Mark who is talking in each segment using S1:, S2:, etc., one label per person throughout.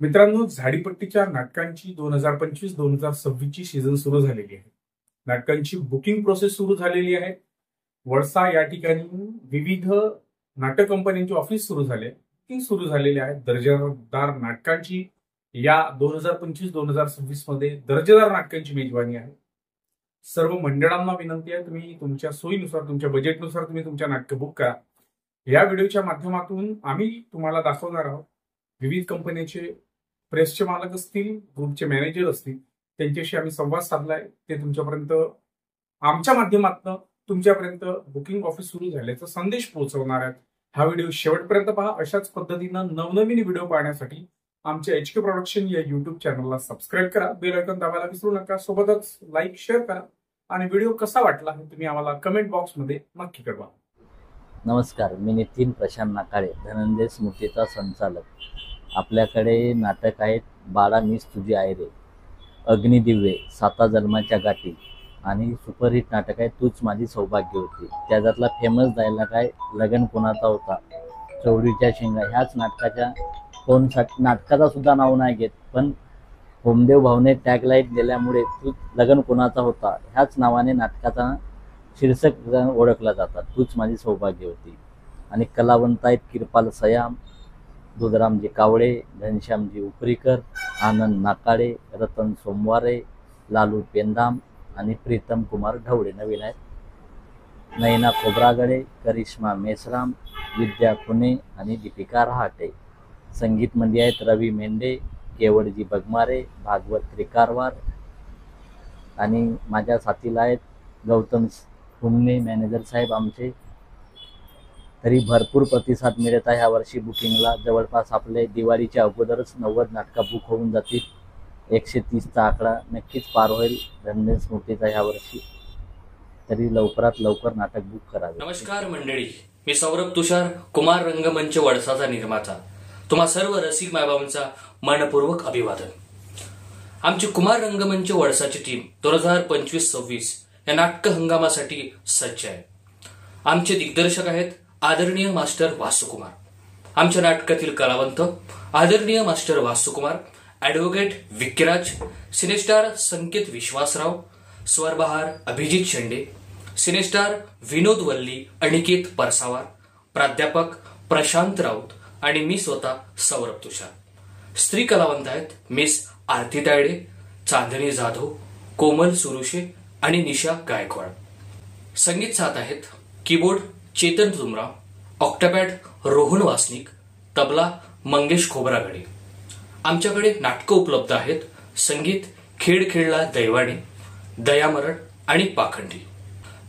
S1: मित्रांनो, झाडीपट्टीच्या नाटकांची 2025-2026 ची सीझन सुरू झालेली आहे. नाटकांची बुकिंग प्रोसेस सुरू झालेली आहे. वळसा या ठिकाणी विविध नाटक कंपन्यांची ऑफिस सुरू झाले, बुकिंग सुरू झालेली आहे. दर्जेदार नाटकांची या 2025-2026 मध्ये दर्जेदार नाटकांची मेजवानी आहे. सर्व मंडळांना विनंती आहे, तुम्ही तुमच्या सोयीनुसार, तुमच्या बजेटनुसार तुम्ही तुमच्या नाटक बुक करा. या व्हिडिओच्या माध्यमातून आम्ही तुम्हाला दाखवणार आहोत विविध कंपन्यांचे प्रेसचे मालक असतील, ग्रुपचे मॅनेजर असतील, त्यांच्याशी आम्ही संवाद साधलाय. ते तुमच्यापर्यंत आमच्या माध्यमातून तुमच्यापर्यंत बुकिंग ऑफिस सुरू झाल्याचा संदेश पोहोचवणार आहेत. हा व्हिडिओ शेवटपर्यंत पहा. अशाच पद्धतीनं नवनवीन व्हिडिओ पाहण्यासाठी आमच्या HK प्रोडक्शन या युट्यूब चॅनलला सबस्क्राईब करा. बेल आयकॉन दाबायला विसरू नका. सोबतच लाईक, शेअर करा आणि व्हिडिओ कसा वाटला हे तुम्ही आम्हाला कमेंट बॉक्समध्ये नक्की कळवा.
S2: नमस्कार, मी नितीन प्रशांत नाकाळे, धनंजय स्मृतीचा संचालक. आपल्याकडे नाटक आहेत 12 मीच तुझी आहे रे, अग्निदिव्य, 7 जन्माच्या गाठी आणि सुपरहिट नाटक आहे तूच माझी सौभाग्य होती. त्याच्यातला फेमस डायलॉग आहे लगन कोणाचा होता, चौडीच्या शेंगा. ह्याच नाटकाच्या नाटकाचा सुद्धा नाव नाही घेत, पण होमदेव भाऊने टॅगलाईन दिल्यामुळे तू लगन कोणाचा होता ह्याच नावाने नाटकाचा शीर्षक ओळखला जातात, तूच माझी सौभाग्य होती. आणि कलावंत आहेत किरपाल सयाम, दुधरामजी कावळे, घनश्यामजी उपरीकर, आनंद नाकाळे, रतन सोमवारे, लालू पेंदाम आणि प्रीतम कुमार ढवळे नवीन आहेत. नैना खोब्रागडे, करिश्मा मेसराम, विद्या खुने आणि दीपिका रहाटे. संगीतमध्ये आहेत रवी मेंढे, केवडजी बगमारे, भागवत त्रिकारवार आणि माझ्या साथीला आहेत गौतम हुमने, मॅनेजर साहेब आमचे. तरी भरपूर प्रतिसाद मिळत आहे ह्या वर्षी बुकिंगला. जवळपास आपले दिवाळीच्या अगोदरच 90 नाटकं बुक होऊन जातील. 130चा आकडा नक्कीच पार होईल धनंजय स्मृतीचा ह्या वर्षी. तरी लवकरात लवकर नाटक बुक करावे.
S3: नमस्कार मंडळी, मी सौरभ तुषार, कुमार रंगमंच वडसाचा निर्माता. तुम्हा सर्व रसिक मायबाबांचा मनपूर्वक अभिवादन. आमची कुमार रंगमंच वडसाची टीम 2025-26 या नाटक हंगामासाठी सज्ज आहे. आमचे दिग्दर्शक आहेत आदरणीय मास्टर वासुकुमार. आमच्या नाटकातील कलावंत आदरणीय मास्टर वासुकुमार, ॲडव्होकेट विक्कीराज, सिनेस्टार संकेत विश्वासराव, स्वरबहार अभिजित शेंडे, सिनेस्टार विनोद वल्ली, अनिकेत परसावार, प्राध्यापक प्रशांत राऊत आणि मी स्वतः सौरभ तुषार. स्त्री कलावंत आहेत मिस आरती तायडे, चांदणी जाधव, कोमल सुरुशे आणि निशा गायकवाड. संगीत साथ आहेत कीबोर्ड चेतन तुमराव, ऑक्टापॅड रोहन वासनिक, तबला मंगेश खोब्रागडे. आमच्याकडे नाटकं उपलब्ध आहेत संगीत खेळ खेळला दैवाने, दया मरड आणि पाखंडी.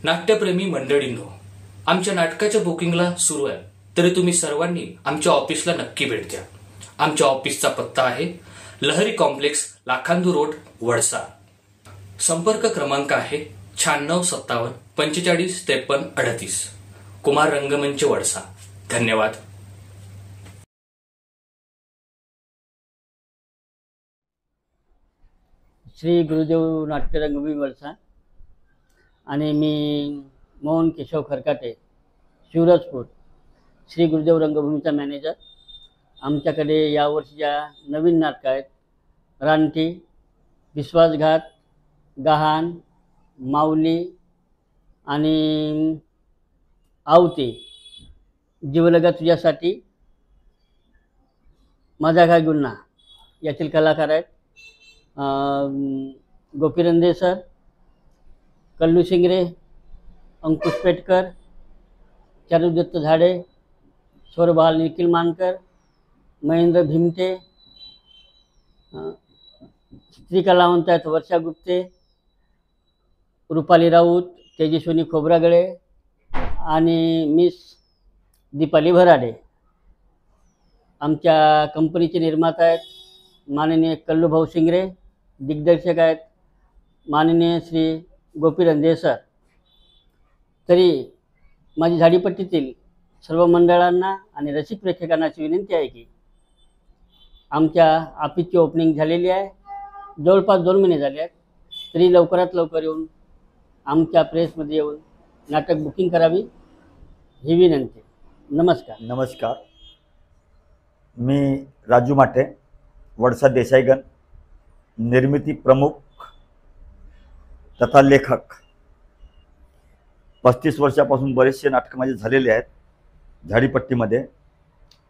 S3: नाट्यप्रेमी मंडळींनो, आमच्या नाटकाच्या बुकिंगला सुरू आहे, तरी तुम्ही सर्वांनी आमच्या ऑफिसला नक्की भेट द्या. आमच्या ऑफिसचा पत्ता आहे लहरी कॉम्प्लेक्स, लाखांदू रोड, वडसा. संपर्क क्रमांक आहे 9657 45 53 38. कुमार रंगमंच वडसा. धन्यवाद.
S4: श्री गुरुदेव नाट्यरंगभूमी वळसा आणि मी मोहन केशव खरकाटे, शिवराजपूर, श्री गुरुदेव रंगभूमीचा मॅनेजर. आमच्याकडे यावर्षीच्या नवीन नाटकं आहेत रानटी, विश्वासघात, गहाण, माऊली आणि आवते, जीवलगा तुझ्यासाठी, माझा काय गुन्हा यातील कलाकार आहेत गोपीरंदे सर, कल्लू शिंगरे, अंकुश पेटकर, चारुदत्त झाडे, स्वरबहार निखिल मानकर, महेंद्र भीमटे. स्त्री कलावंत आहेत वर्षा गुप्ते, रुपाली राऊत, तेजस्विनी खोब्रागडे आणि मिस दीपाली भराडे. आमच्या कंपनीचे निर्माता आहेत माननीय कल्लूभाऊ शिंगरे, दिग्दर्शक आहेत माननीय श्री गोपीरंदे सर. तरी माझी झाडीपट्टीतील सर्व मंडळांना आणि रसिक प्रेक्षकांना विनंती आहे की आमच्या ऑफिसची ओपनिंग झालेली आहे, जवळपास 2 महिने झाले आहेत. तरी लवकरात लवकर येऊन आमच्या प्रेसमध्ये येऊन नाटक बुकिंग करावी ही विनंती. नमस्कार.
S5: नमस्कार, मी राजू माटे, वडसा देसाईगण, निर्मिती प्रमुख तथा लेखक. 35 वर्षापासून बरेचसे नाटकं माझे झालेले आहेत झाडीपट्टीमध्ये.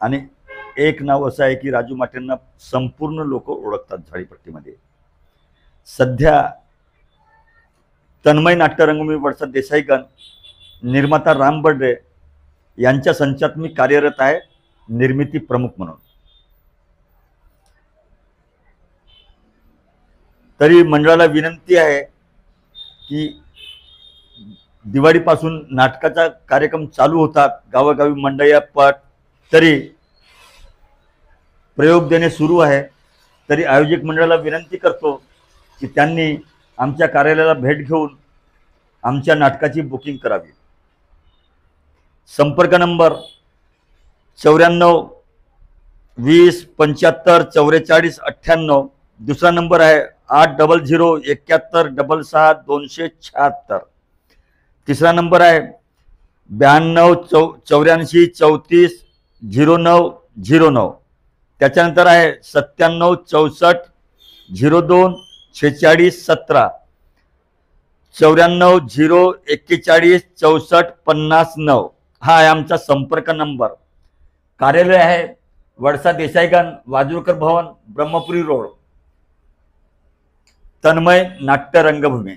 S5: आणि एक नाव असं आहे की राजू माटेंना संपूर्ण लोक ओळखतात झाडीपट्टीमध्ये. सध्या तन्मय नाट्य रंगभूमी वडसा देसाईगण, निर्माता राम बर्डे यांच्या संचात मी कार्यरत आहे निर्मिती प्रमुख म्हणून. तरी मंडळाला विनंती आहे की दिवाळीपासून नाटकाचा कार्यक्रम चालू होतात, गावोगावी मंडया पट, तरी प्रयोग देणे सुरू आहे. तरी आयोजक मंडळाला विनंती करतो की त्यांनी आमच्या कार्यालयाला भेट घेऊन आमच्या नाटकाची बुकिंग करावी. संपर्क नंबर 94 20 75 44 98. दुसरा नंबर आहे 800 71 66 276. तिसरा नंबर आहे 92 84 34 09 09. त्याच्यानंतर आहे 97 64 02 46 17. 94 0 41 64 50 9. हा आहे आमचा संपर्क नंबर. कार्यालय आहे वडसा देसाईगण, वाजूरकर भवन, ब्रह्मपुरी रोड, तन्मय नाट्य रंगभूमी.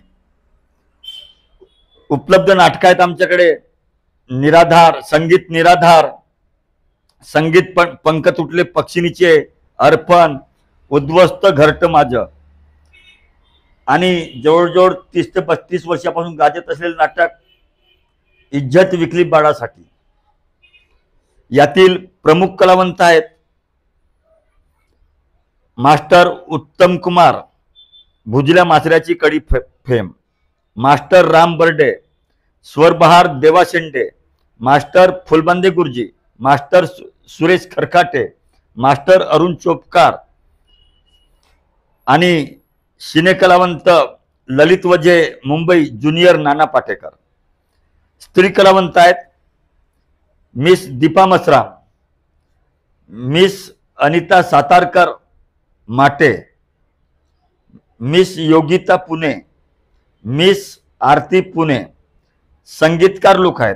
S5: उपलब्ध नाटक आहेत आमच्याकडे. निराधार, संगीत निराधार, संगीत पंख तुटले पक्षिणीचे, अर्पण, उद्ध्वस्त घरट माझं, आणि जवळजवळ 30 ते 35 वर्षापासून गाजत असलेले नाटक इज्जत विकली बाळासाठी. यातील प्रमुख कलावंत आहेत मास्टर उत्तम कुमार, भुजल्या मासऱ्याची कडी फेम, मास्टर राम बर्डे, स्वरबहार देवा शेंडे, मास्टर फुलबंदे गुरुजी, मास्टर सुरेश खरकाटे, मास्टर अरुण चोपकार, आणि सिनेकलावंत ललित वजे मुंबई, ज्युनियर नाना पाटेकर. स्त्री कलावंत आहेत मिस दीपा मसराम, मिस अनिता सातारकर माटे, मिस योगिता पुणे, मिस आरती पुणे. संगीतकार लोक आहेत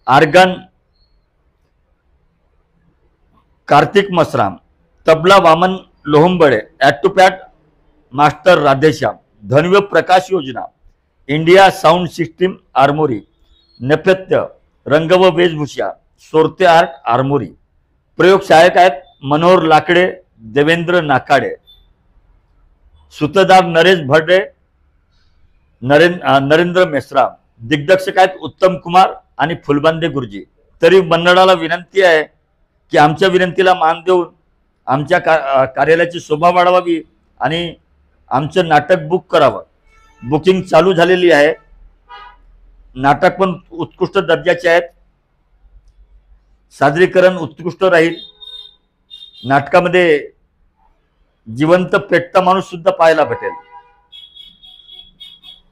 S5: आर्गन कार्तिक मसराम, तबला वामन लोहंबळे, ॲटोपॅट मास्टर राधेश्याम, धन्य प्रकाश योजना, इंडिया साऊंड सिस्टीम आरमोरी, नेपथ्य रंग व वेशभूषा, सोरते आर्ट आरमोरी. प्रयोगसहायक आहेत मनोहर लाकडे, देवेंद्र नाकाडे, सूत्रधार नरेश भरडे, नरेंद्र मेश्राम. दिग्दर्शक आहेत उत्तम कुमार आणि फुलबंदे गुरुजी. तरी मंडळाला विनंती आहे की आमच्या विनंतीला मान देऊन आमच्या कार्यालयाची शोभा वाढवावी आणि आमचं नाटक बुक करावं. बुकिंग चालू झालेली आहे. नाटक पण उत्कृष्ट दर्जाचे आहेत. सादरीकरण उत्कृष्ट राहील. नाटकामध्ये जिवंत पेटता माणूस सुद्धा पाहायला भेटेल.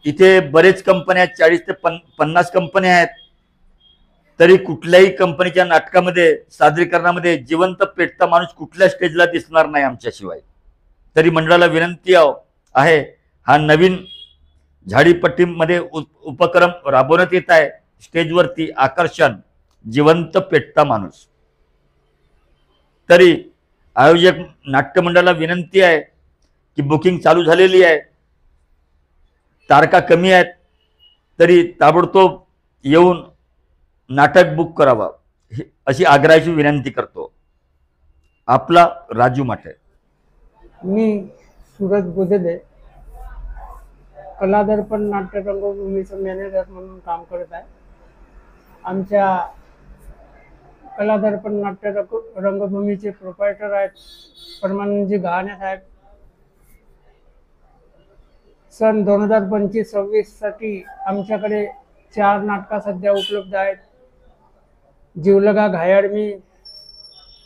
S5: इथे बरेच कंपन्या, 40 ते 50 कंपन्या आहेत. तरी कुठल्याही कंपनीच्या नाटकामध्ये, सादरीकरणामध्ये जिवंत पेटता माणूस कुठल्या स्टेजला दिसणार नाही आमच्याशिवाय. तरी मंडळाला विनंती आहे, हा नवीन झाडीपट्टीमध्ये उपक्रम राबवण्यात येत आहे. स्टेजवरती आकर्षण, जिवंत पेटता माणूस. तरी आयोजक नाट्य मंडळाला विनंती आहे की बुकिंग चालू झालेली आहे. तारखा कमी आहेत, तरी ताबडतोब येऊन नाटक बुक करावं अशी आग्रहाची विनंती करतो. आपला राजू माटे.
S6: मी सूरज गोदले, कलादर्पण नाट्य रंगभूमीचं मॅनेजर म्हणून काम करत आहे. आमच्या कलादर्पण नाट्य रंगभूमीचे प्रोप्रायटर आहेत परमानंदजी गहाणे साहेब. सन 2025-26 साठी आमच्याकडे 4 नाटकं सध्या उपलब्ध आहेत. जीवलगा घायाळ मी,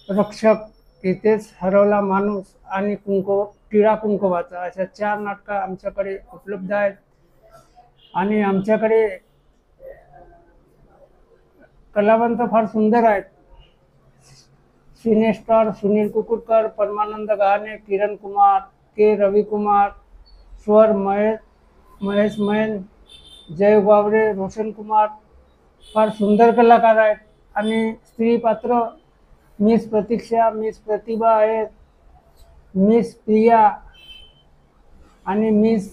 S6: रक्षक, इथेच हरवला माणूस आणि टिळा कुंकवाचा, अशा 4 नाटकं आमच्याकडे उपलब्ध आहेत. आणि आमच्याकडे कलावंत फार सुंदर आहेत. सिनेस्टार सुनील कुकुटकर, परमानंद गहाणे, किरण कुमार, के रविकुमार, स्वर महेश मैन, जय बावरे, रोशन कुमार फार सुंदर कलाकार आहेत. आणि स्त्री पात्र मिस प्रतीक्षा, मिस प्रतिभा आहेत, मिस प्रिया आणि मिस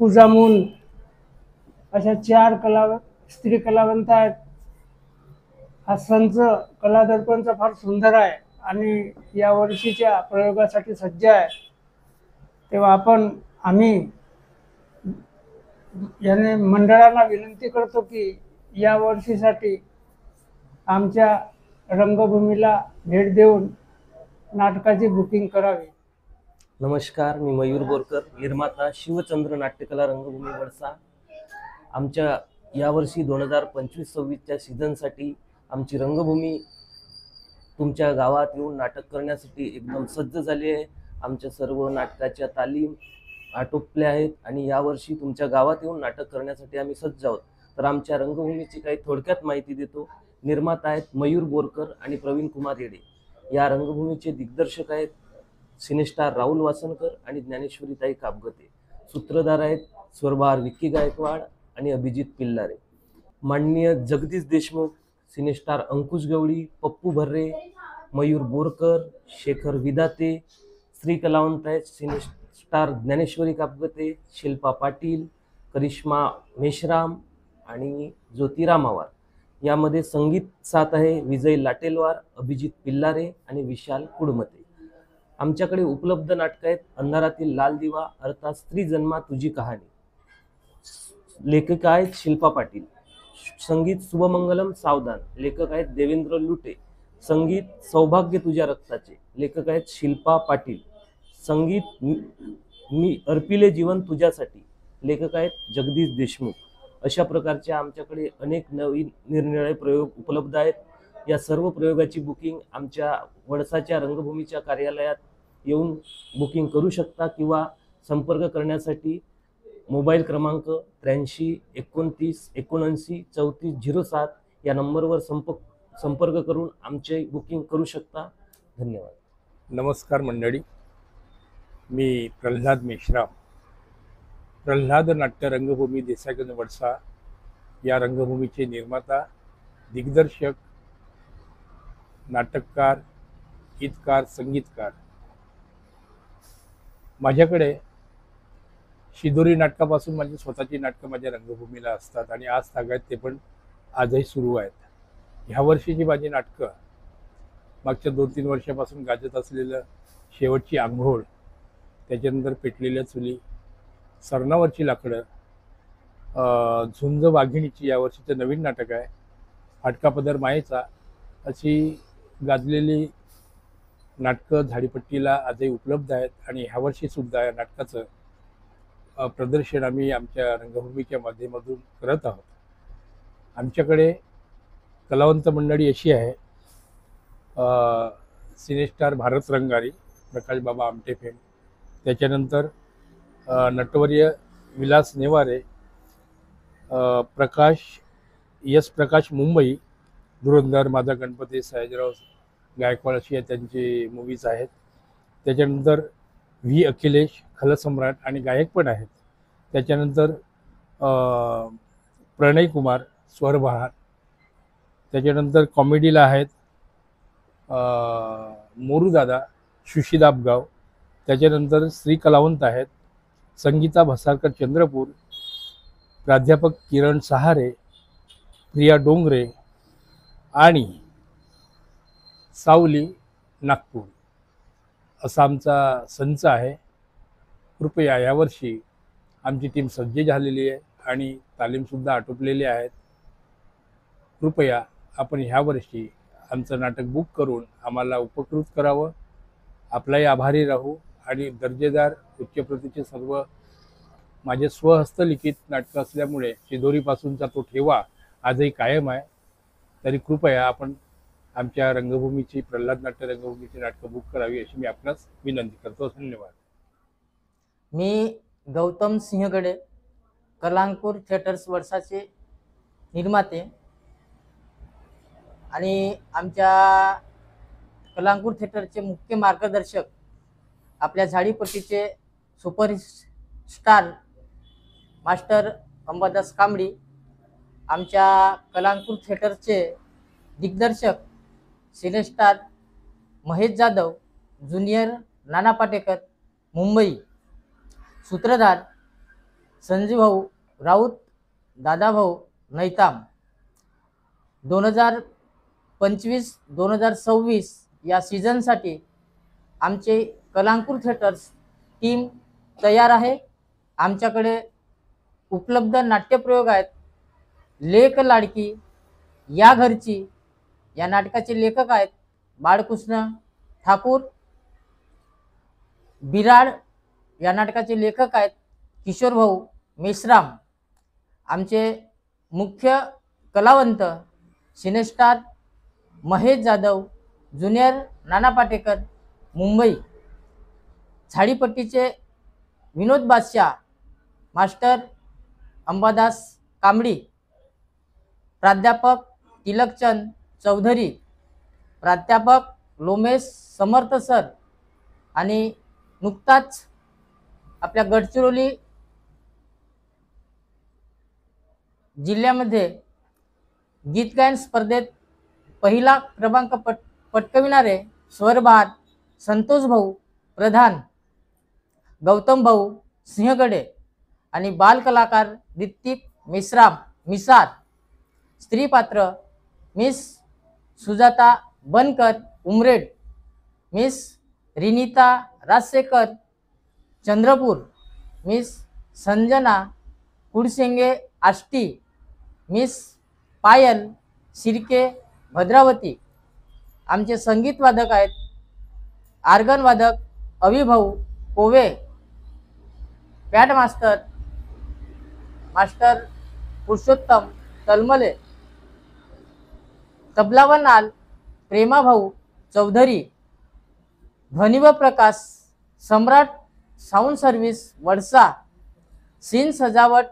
S6: पूजामून अशा 4 स्त्री कलावंत आहेत. हा संच कलादर्पणचा फार सुंदर आहे आणि या वर्षीच्या प्रयोगासाठी सज्ज आहे. तेव्हा आम्ही याने मंडळाला विनंती करतो की या वर्षीसाठी आमच्या रंगभूमीला भेट देऊन नाटकाची बुकिंग करावी.
S7: नमस्कार, मी मयूर बोरकर, निर्माता शिवचंद्र नाट्यकला रंगभूमी वडसा. आमच्या यावर्षी 2025-26च्या सीझनसाठी आमची रंगभूमी तुमच्या गावात येऊन नाटक करण्यासाठी एकदम सज्ज झाली आहे. आमच्या सर्व नाटकाच्या तालीम आटोपल्या आहेत आणि यावर्षी तुमच्या गावात येऊन नाटक करण्यासाठी आम्ही सज्ज आहोत. तर आमच्या रंगभूमीची काही थोडक्यात माहिती देतो. निर्माता आहेत मयूर बोरकर आणि प्रवीण कुमार येडे. या रंगभूमीचे दिग्दर्शक आहेत सिनेस्टार राहुल वासनकर आणि ज्ञानेश्वरीताई कापगते. सूत्रधार आहेत स्वरबहार विक्की गायकवाड आणि अभिजित पिल्लारे. माननीय जगदीश देशमुख, सिनेस्टार अंकुश गवळी, पप्पू भर्रे, मयूर बोरकर, शेखर विदाते. स्त्री कलावंत आहेत सिनेस्टार ज्ञानेश्वरी कापगते, शिल्पा पाटील, करिश्मा मेश्राम आणि ज्योती रामावार. यामध्ये संगीत साथ आहे विजय लाटेलवार, अभिजित पिल्लारे आणि विशाल कुडमते. आमच्याकडे उपलब्ध नाटकं आहेत अंधारातील लाल दिवा अर्थात स्त्री जन्मा तुझी कहाणी. लेखिका आहेत शिल्पा पाटील. संगीत शुभमंगलम सावधान. लेखक आहेत देवेंद्र लुटे. संगीत सौभाग्य तुझ्या रक्ताचे. लेखक आहेत शिल्पा पाटील. संगीत मी अर्पिले जीवन तुझ्यासाठी. लेखक आहेत जगदीश देशमुख. अशा प्रकारच्या आमच्याकडे अनेक नवीन निरनिराळे प्रयोग उपलब्ध आहेत. या सर्व प्रयोगाची बुकिंग आमच्या वडसाच्या रंगभूमीच्या कार्यालयात येऊन बुकिंग करू शकता किंवा संपर्क करण्यासाठी मोबाईल क्रमांक 83 29 79 34 07 या नंबरवर संपर्क करून आमचे बुकिंग करू शकता. धन्यवाद.
S1: नमस्कार मंडळी, मी प्रल्हाद मेश्राम. प्रल्हाद नाट्य रंगभूमी देसाईगंज वडसा या रंगभूमीचे निर्माता, दिग्दर्शक, नाटककार, गीतकार, संगीतकार. माझ्याकडे शिदोरी नाटकापासून माझी स्वतःची नाटकं माझ्या रंगभूमीला असतात आणि आज तागायत ते पण आजही सुरू आहेत. ह्या वर्षीची माझी नाटकं मागच्या 2-3 वर्षापासून गाजत असलेलं शेवटची आंघोळ, त्याच्यानंतर पेटलेल्या चुली, सरणावरची लाकडं, झुंज वाघिणीची यावर्षीचं नवीन नाटक आहे, फाटका पदर मायेचा, अशी गाजलेली नाटकं झाडीपट्टीला आजही उपलब्ध आहेत. आणि ह्या वर्षीसुद्धा या नाटकाचं प्रदर्शन आम्ही आमच्या रंगभूमीच्या माध्यमातून करत आहोत. आमच्याकडे कलावंत मंडळी अशी आहे, सिनेस्टार भारत रंगारी, प्रकाश बाबा आमटे फेम, त्याच्यानंतर नटवर्य विलास नेवारे, प्रकाश मुंबई, धुरंधर, माझा गणपती, सयाजीराव गायकवाड अशी त्यांची मूवीज आहेत. त्याच्यानंतर व्ही अखिलेश, खलसम्राट आणि गायक पण आहेत. त्याच्यानंतर प्रणय कुमार, स्वरबहार. त्याच्यानंतर कॉमेडीला आहेत मोरूदादा, सुशील आपगाव. त्याच्यानंतर स्त्री कलावंत आहेत संगीता भसारकर चंद्रपूर, प्राध्यापक किरण सहारे, प्रिया डोंगरे आणि सावली नागपूर. असा आमचा संच आहे. कृपया यावर्षी आमची टीम सज्ज झालेली आहे आणि तालीमसुद्धा आटोपलेली आहेत. कृपया आपण ह्या वर्षी आमचं नाटक बुक करून आम्हाला उपकृत करावं. आपलाही आभारी राहू. आणि दर्जेदार उच्च प्रतीचे सर्व माझे स्वहस्तलिखित नाटकं असल्यामुळे शिदोरीपासूनचा तो ठेवा आजही कायम आहे. तरी कृपया आपण आमच्या रंगभूमीची, प्रल्हाद नाट्य रंगभूमीची नाटकं बुक करावी अशी मी आपणास विनंती करतो. धन्यवाद.
S8: मी गौतम सिंहगडे, कलांकुर थिएटर्स वडसाचे निर्माते. आणि आमच्या कलांकुर थिएटरचे मुख्य मार्गदर्शक आपल्या झाडीपट्टीचे सुपरस्टार मास्टर अंबादास कांबळी, आमच्या कलांकुर थिएटरचे दिग्दर्शक सिनेस्टार महेश जाधव, ज्युनियर नाना पाटेकर मुंबई, सूत्रधार संजीव भाऊ राऊत, दादाभाऊ नैताम, 2025-2026 या सीझनसाठी आमचे कलांकुर थिएटर्स टीम तयार आहे. आमच्याकडे उपलब्ध नाट्यप्रयोग आहेत. लेक लाडकी या घरची या नाटकाचे लेखक आहेत बाळकृष्ण ठाकूर. बिराड या नाटकाचे लेखक आहेत किशोर भाऊ मेश्राम. आमचे मुख्य कलावंत सिनेस्टार महेश जाधव, ज्युनियर नाना पाटेकर मुंबई. झाडीपट्टीचे विनोद बादशाह मास्टर अंबादास कांबळी, प्राध्यापक तिलकचंद चौधरी, प्राध्यापक लोमेश समर्थ सर. आणि नुकताच आपल्या गडचिरोली जिल्ह्यामध्ये गीत गायन स्पर्धेत पहिला क्रमांक पटकविणारे स्वरबहार संतोष भाऊ प्रधान, गौतम भाऊ सिंहगडे आणि बालकलाकार ऋत्विक मिसार. स्त्री पात्र miss Sujata Bankar Umred, miss Rinita Rajshekhar Chandrapur, miss Sanjana Kudsenge Ashti, miss Payal Shirke Bhadravati. आमचे संगीत वादक आहेत आर्गन वादक अभिभाऊ कोवे, पॅड मास्टर पुरुषोत्तम तलमले, तबला व नाल प्रेमा भाऊ चौधरी, ध्वनी व प्रकाश Samrat sound service Wadsa, scene सजावट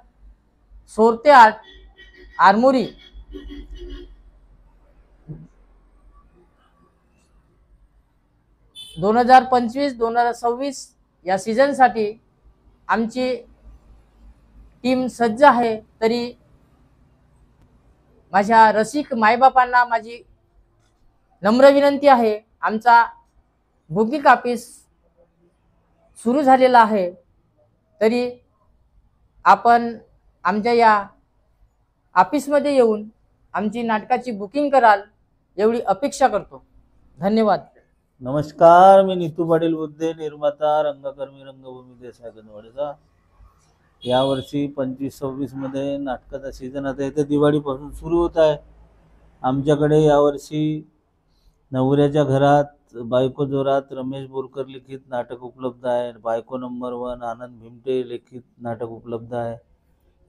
S8: सोरते आर्ट आरमोरी. - 2025-2026 या सीझनसाठी आमची टीम सज्ज आहे. तरी माझ्या रसिक मायबापांना माझी नम्र विनंती आहे, आमचा बुकिंग ऑफिस सुरू झालेला आहे. तरी आपण आमच्या या ऑफिसमध्ये येऊन आमची नाटकाची बुकिंग कराल एवढी अपेक्षा करतो. धन्यवाद.
S9: नमस्कार, मी नीतू पाटील बुद्धे, निर्माता रंगकर्मी रंगभूमी देसाई गणवाडीचा. यावर्षी 25-26 मध्ये नाटकाचा सीझन आता येते दिवाळीपासून सुरू होत आहे. आमच्याकडे यावर्षी नवऱ्याच्या घरात बायको जोरात रमेश बोरकर लिखित नाटक उपलब्ध आहे. बायको नंबर 1 आनंद भिमटे लिखित नाटक उपलब्ध आहे.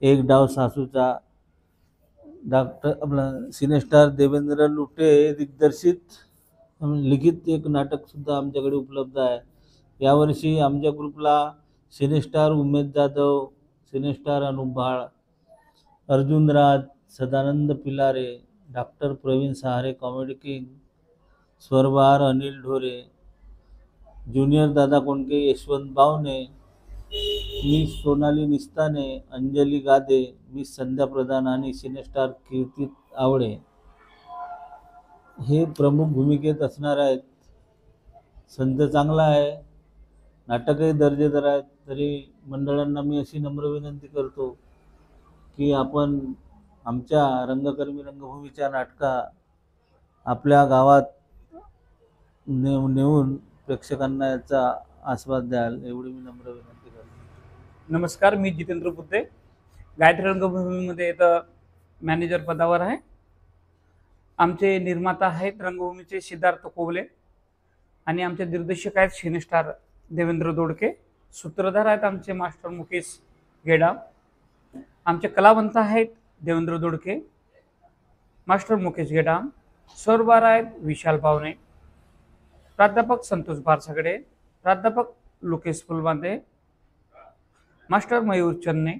S9: एक डाव सासूचा आपला सिनेस्टार देवेंद्र लुटे दिग्दर्शित लिखित एक नाटक सुद्धा आमच्याकडे उपलब्ध आहे. यावर्षी आमच्या ग्रुपला cine star Umesh Jadhav, cine star Anubhal, Arjun Raj, Sadanand Pilare, doctor Pravin Sahare comedy king, Swarbahar Anil Dhore, junior Dada Kondke Yashwant Bawane, miss Sonali Nistane, Anjali Gade, miss Sandhya Pradhan आणि सिनेस्टार कीर्ती आवडे हे प्रमुख भूमिकेत असणार आहेत. संत चांगला आहे, नाटकही दर्जेदार आहेत. तरी मंडळांना मी अशी नम्र विनंती करतो की आपण आमच्या रंगकर्मी रंगभूमीच्या नाटका आपल्या गावात नेऊन प्रेक्षकांना याचा आस्वाद द्याल एवढी मी नम्र विनंती करतो.
S10: नमस्कार, मी जितेंद्र बुद्धे, गायत्री रंगभूमीमध्ये इथं मॅनेजर पदावर आहे. आमचे निर्माता आहेत रंगभूमीचे सिद्धार्थ कोवले आणि आमचे दिग्दर्शक आहेत सिनेस्टार देवेंद्र दोडके. सूत्रधार आहेत आमचे मास्टर मुकेश गेडाम. आमचे कलावंत आहेत देवेंद्र दोडके, मास्टर मुकेश गेडाम. स्वरबहार आहेत विशाल पावणे, प्राध्यापक संतोष बारसगडे, प्राध्यापक लोकेश फुलबांदे, मास्टर मयूर चन्ने,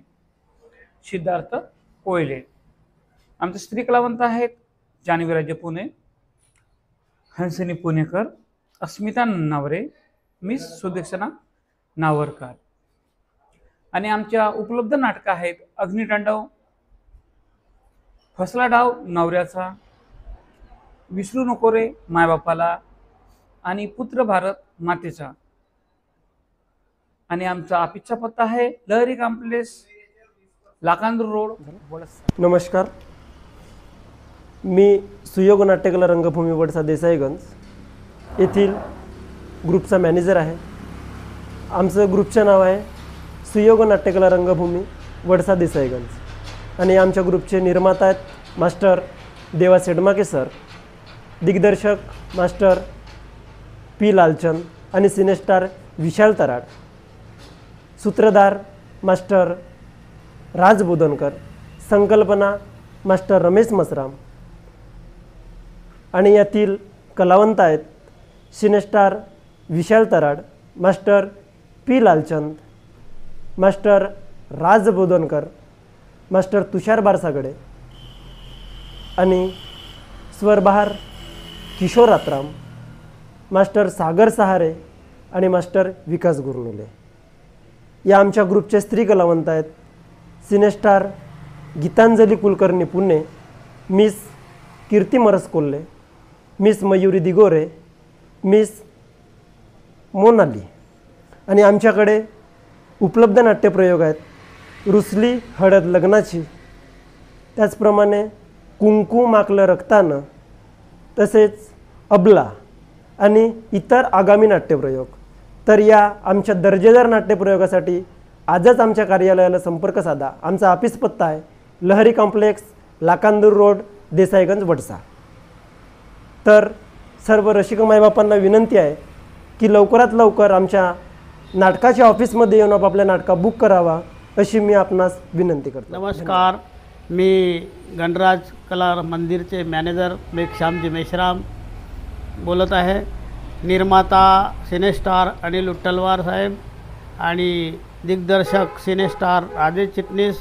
S10: सिद्धार्थ कोयले. आमचे स्त्री कलावंत आहेत जान्हवी राजे पुणे, हंसनी पुणेकर, अस्मिता नन्नावरे, मिस सुदक्षिणा नावरकर. आणि आमच्या उपलब्ध नाटकं आहेत अग्नितांडव, फसला डाव नवऱ्याचा, विसरू नको रे मायबापाला आणि पुत्र भारत मातेचा. आणि आमचा ऑफिसचा पत्ता आहे लहरी कॉम्प्लेक्स, लाकांदूर रोड, वडसा.
S11: नमस्कार, मी सुयोग नाट्यकला रंगभूमी वडसा देसाईगंज येथील ग्रुपचा मॅनेजर आहे. आमचं ग्रुपचं नाव आहे सुयोग नाट्यकला रंगभूमी वडसा देसाईगंज आणि आमच्या ग्रुपचे निर्माता आहेत मास्टर देवा सेडमाके सर, दिग्दर्शक मास्टर पी लालचंद आणि सिनेस्टार विशाल तराड, सूत्रधार मास्टर राज बोधनकर, संकल्पना मास्टर रमेश मसराम. आणि यातील कलावंत आहेत सिनेस्टार विशाल तराड, मास्टर पी लालचंद, मास्टर राज बोधनकर, मास्टर तुषार बारसागडे आणि स्वरबहार किशोर रात्राम, मास्टर सागर सहारे आणि मास्टर विकास गुरनुले. या आमच्या ग्रुपचे स्त्री कलावंत आहेत सिनेस्टार गीतांजली कुलकर्णी पुणे, मिस कीर्ती मरस कोल्हे, मिस मयुरी दिगोरे, मिस मोनाली. आणि आमच्याकडे उपलब्ध नाट्यप्रयोग आहेत रुसली हळद लग्नाची, त्याचप्रमाणे कुंकू माकलं रक्तानं, तसेच अबला आणि इतर आगामी नाट्यप्रयोग. तर या आमच्या दर्जेदार नाट्यप्रयोगासाठी आजच आमच्या कार्यालयाला संपर्क साधा. आमचा ऑफिस पत्ता आहे लहरी कॉम्प्लेक्स, लाकांदूर रोड, देसाईगंज, वडसा. तर सर्व रसिक मायबापांना विनंती आहे की लवकरात लवकर आमच्या नाटकाच्या ऑफिसमध्ये येऊन आपापल्या नाटका बुक करावा अशी मी आपणास विनंती करतो.
S6: नमस्कार, मी गणराज कला मंदिरचे मॅनेजर मेघश्यामजी मेश्राम बोलत आहे. निर्माता सिनेस्टार अनिल उट्टलवार साहेब आणि दिग्दर्शक सिनेस्टार राजेश चिटणीस,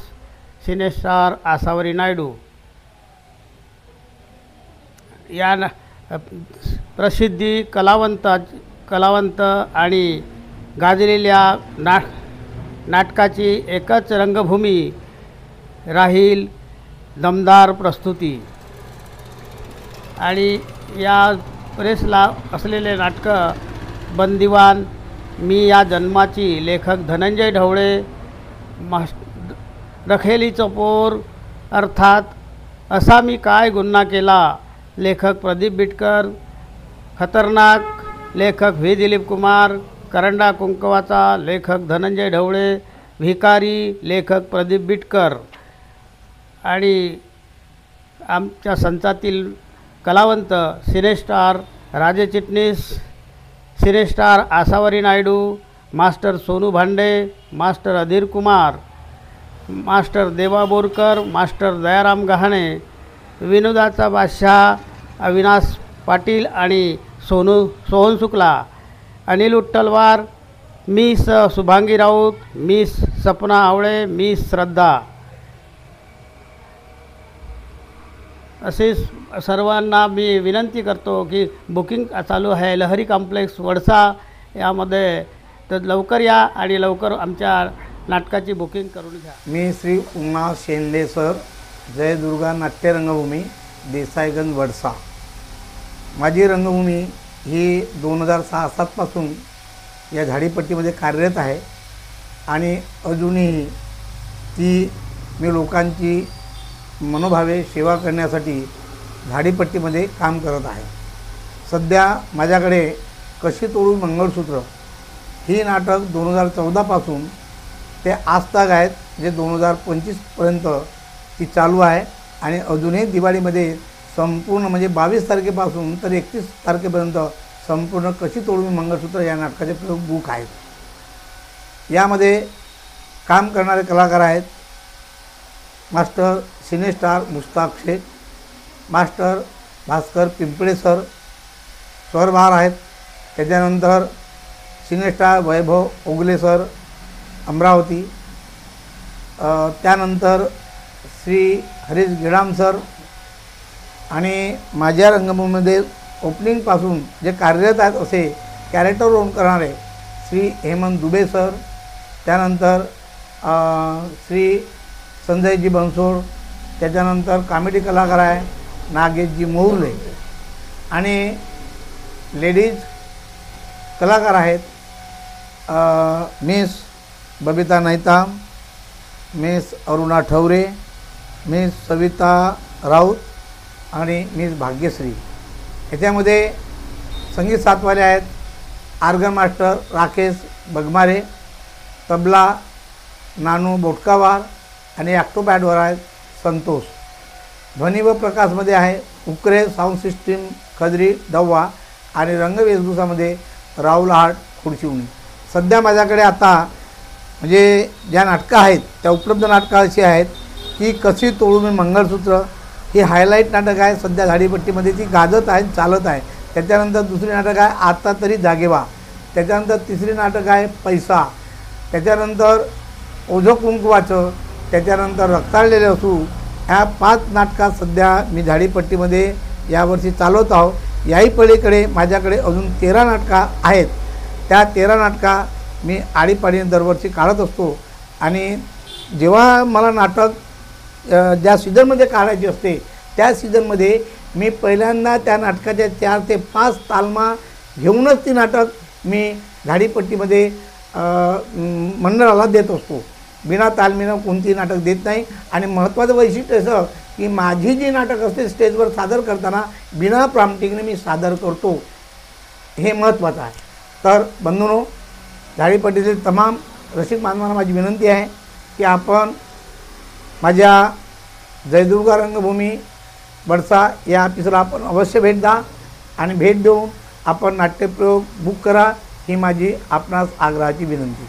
S6: सिनेस्टार आसावरी नायडू. या प्रसिद्धी कलावंत आणि गाजलेल्या नाटकाची एकच रंगभूमी राहील दमदार प्रस्तुती. आणि या प्रेसला असलेले नाटकं बंदिवान, मी या जन्माची, लेखक धनंजय ढवळे, रखेलीचं पोर अर्थात असा मी काय गुन्हा केला, लेखक प्रदीप बिटकर, खतरनाक, लेखक व्ही दिलीप कुमार, करंडा कुंकवाचा, लेखक धनंजय ढवळे, भिकारी, लेखक प्रदीप बिटकर. आणि आमच्या संचातील कलावंत सिनेस्टार राजे चिटणीस, सिनेस्टार आसावरी नायडू, मास्टर सोनू भांडे, मास्टर अधीर कुमार, मास्टर देवा बोरकर, मास्टर दयाराम गहाणे, विनोदाचा बादशाह अविनाश पाटील आणि सोहन शुक्ला, अनिल उट्टलवार, मिस शुभांगी राऊत, मिस सपना आवळे, मिस श्रद्धा. असे सर्वांना मी विनंती करतो की बुकिंग चालू आहे लहरी कॉम्प्लेक्स वडसा यामध्ये, तर लवकर या आणि लवकर आमच्या नाटकाची बुकिंग करून घ्या.
S12: मी श्री उमा शेंदे सर, जय दुर्गा नाट्य रंगभूमी, देसाईगंज, वडसा. माझी रंगभूमी ही 2006-07 पासून या झाडीपट्टीमध्ये कार्यरत आहे आणि अजूनही ती मी लोकांची मनोभावे सेवा करण्यासाठी झाडीपट्टीमध्ये काम करत आहे. सध्या माझ्याकडे कशी तोडू मंगळसूत्र ही नाटक 2014 पासून ते आज तक आहेत, जे 2025 पर्यंत ती चालू आहे. आणि अजूनही दिवाळीमध्ये संपूर्ण म्हणजे 22 तारखेपासून तर 31 तारखेपर्यंत संपूर्ण कशी तोडू मंगळसूत्र या नाटकाचे प्रयोग बुक आहेत. यामध्ये काम करणारे कलाकार आहेत master cine star Mushtaq Shaikh, master Bhaskar Pimple sir, Swarbahar आहेत. त्याच्यानंतर सिनेस्टार वैभव ओगले सर, अमरावती. त्यानंतर श्री हरीश गिडाम सर. आणि माझ्या रंगभूमीमध्ये ओपनिंगपासून जे कार्यरत आहेत असे कॅरेक्टर रोल करणारे श्री हेमंत दुबे सर, त्यानंतर श्री संजयजी बनसोड, त्याच्यानंतर कॉमेडी कलाकार आहे नागेशजी मोहर्ले, आणि लेडीज कलाकार आहेत miss Babita Naitam, miss Aruna Thaware, miss Savita Raut आणि मिस भाग्यश्री. याच्यामध्ये संगीत साथवाले आहेत आर्गन मास्टर राकेश बगमारे, तबला नानू बोटकावार आणि ॲक्टोपॅडवर आहेत संतोष. ध्वनी व प्रकाशमध्ये आहे उकरे साऊंड सिस्टीम खदरी दव्वा, आणि रंगवेशभूषामध्ये राहुल हाट खुर्शिवणी. सध्या माझ्याकडे आता म्हणजे ज्या नाटकं आहेत त्या उपलब्ध नाटकं अशी आहेत की कशी तोडू मी मंगळसूत्र, ही हायलाईट नाटक आहे सध्या झाडीपट्टीमध्ये, ती गाजत आहे चालत आहे. त्याच्यानंतर दुसरी नाटक आहे आता तरी जागेवा, त्याच्यानंतर तिसरी नाटक आहे पैसा, त्याच्यानंतर ओझं कुंकवाचं, त्याच्यानंतर रक्ताळलेले असू. ह्या 5 नाटकात सध्या मी झाडीपट्टीमध्ये यावर्षी चालवत आहो. याही पलीकडे माझ्याकडे अजून 13 नाटकं आहेत. त्या 13 नाटका मी आडीपाडीने दरवर्षी काढत असतो. आणि जेव्हा मला नाटक ज्या सीझनमध्ये काढायची असते त्या सीझनमध्ये मी पहिल्यांदा त्या नाटकाच्या 4 ते 5 तालमा घेऊनच ती नाटक मी झाडीपट्टीमध्ये मंडळाला देत असतो. बिना तालमीनं कोणती नाटक देत नाही. आणि महत्त्वाचं वैशिष्ट्य असं की माझी जी नाटक असते स्टेजवर सादर करताना बिना प्रॉम्प्टिंगने मी सादर करतो, हे महत्त्वाचं आहे. तर बंधूंनो, झाडीपट्टीतील तमाम रसिक बांधवांना माझी विनंती आहे की आपण माझ्या जयदुर्गा रंगभूमी वडसा या ऑफिसला आपण अवश्य भेट द्या आणि भेट देऊन आपण नाट्यप्रयोग बुक करा, ही माझी आपणास आग्रहाची विनंती.